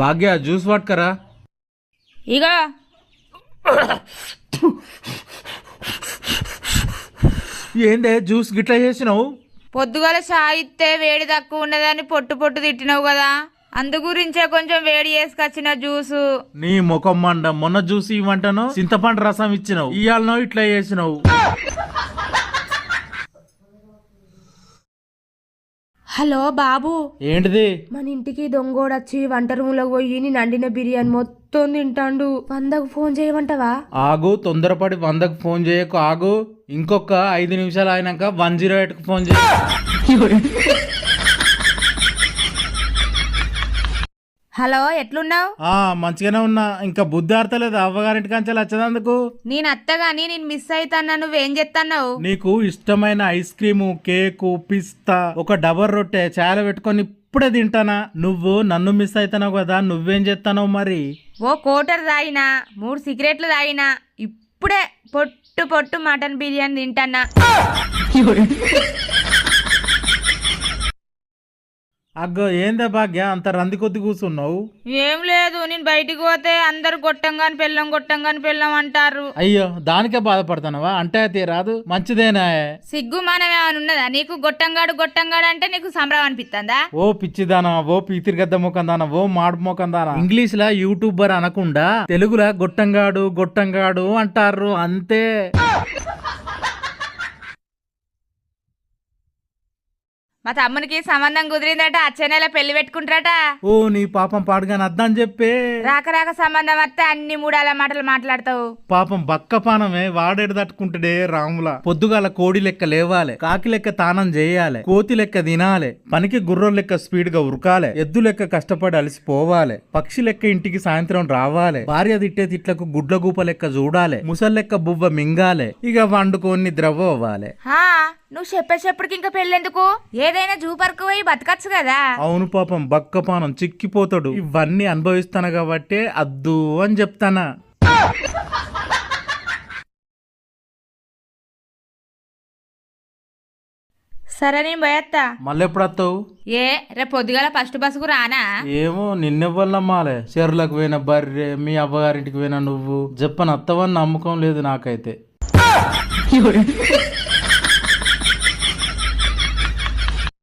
భాగ్య juice పట్టుకరా. ఇగో ఏందే juice గిట్లా చేసినావు? పొద్దుగాల సాయిత్తే వేడి తక్కువ ఉన్నదని పొట్టు పొట్టు తిట్టినావు కదా, అందు గురించే కొంచెం వేడి చేసుకొచ్చిన జ్యూసు. నీ ముఖం మండ, మొన్న జ్యూస్ ఇవ్వంటాను చింతపండు రసం ఇచ్చినావు, ఇయ్యాలనో ఇట్లా చేసినావు. హలో బాబు, ఏంటిది? మన ఇంటికి దొంగోడొచ్చి వంట రూమ్ లో పోయి నేను వండిన బిర్యానీ మొత్తం తింటాండు. 100కు ఫోన్ చేయమంటావా? ఆగు, తొందరపడి 100కు ఫోన్ చేయకు, ఆగు. ఇంకొక 5 నిమిషాలు అయినాక 108కు ఫోన్ చేయ. హలో, ఎట్లున్నావు? మంచిగానే ఉన్నా. ఇంకా బుద్ధి ఆడతలేదు అవ్వగారింటి కంచెలు వచ్చేదందుకు. నేను అత్తగాని నేను మిస్ అవుతాన్నా, నువ్వేం చెప్తాన్నావు? నీకు ఇష్టమైన ఐస్ క్రీము, కేకు, పిస్తా, ఒక డబర్ రొట్టె చాలా పెట్టుకొని ఇప్పుడే తింటానా. నువ్వు నన్ను మిస్ అవుతున్నావు కదా, నువ్వేం చేస్తానో మరి? ఓ కోటర్ తాగినా, 3 సిగరెట్లు తాగినా, ఇప్పుడే పొట్టు పొట్టు మటన్ బిర్యానీ తింటానా. అగ్గో, ఏందే భాగ్య అంత రంది కొద్ది కూర్చున్నావు? ఏం లేదు, నేను బయటికి పోతే అందరు గొట్టంగాని పెళ్ళం అంటారు. అయ్యో, దానికే బాధపడతానవా? అంటే తీరాదు, మంచిదేనా? సిగ్గు మానవేమని ఉన్నదా నీకు? గొట్టంగాడు అంటే నీకు సంబరం అనిపిస్తుందా? ఓ పిచ్చిదానా, ఓ పీతిరిగద్ద మొకందానా, ఓ మాడు మొకందానా. ఇంగ్లీష్ లా యూట్యూబర్ అనకుండా తెలుగులా గొట్టంగాడు అంటారు, అంతే. మా తమ్మునికి సంబంధం కుదిరిందట, వచ్చే నెల పెళ్లి పెట్టుకుంటారట. ఓ నీ పాపం పాడుగాని అద్దని చెప్పే. రాక సంబంధం వస్తే అన్ని మూడాల మాటలు మాట్లాడతావు. పాపం బక్కపానమే వాడేడు తట్టుకుంటాడే రాముల. పొద్దుగాల కోడి లెక్క లేవాలి, కాకి లెక్క తానం చేయాలి, కోతి లెక్క తినాలి, పనికి గుర్రం లెక్క స్పీడ్ గా ఉరకాలి, ఎద్దు లెక్క కష్టపడి అలసిపోవాలి, పక్షి లెక్క ఇంటికి సాయంత్రం రావాలి, భార్య తిట్టే తిట్లకు గుడ్ల గూప లెక్క చూడాలి, ముసల్లెక్క బువ్వ మింగాలి, ఇక వండుకొని నిద్రవ్వ అవ్వాలి. నువ్వు చెప్పేటప్పటికి ఇంకా పెళ్ళెందుకు? ఏదైనా జూ పార్క్ పోయి బతకచ్చు కదా. అవును పాపం బక్కపానం చిక్కిపోతాడు. ఇవన్నీ అనుభవిస్తాను కాబట్టి అద్దు అని చెప్తానా. సరే, నేను పోయేస్తా. మళ్ళీ ఎప్పుడు వస్తావు? రేపు పొద్దుగాల ఫస్ట్ బస్సుకు రానా? ఏమో, నిన్నెవ్వల్లమ్మాలే. చెరువులకు పోయిన బర్రె, మీ అవ్వగారింటికి పోయినా నువ్వు చెప్పని అత్తవని నమ్మకం లేదు నాకైతే.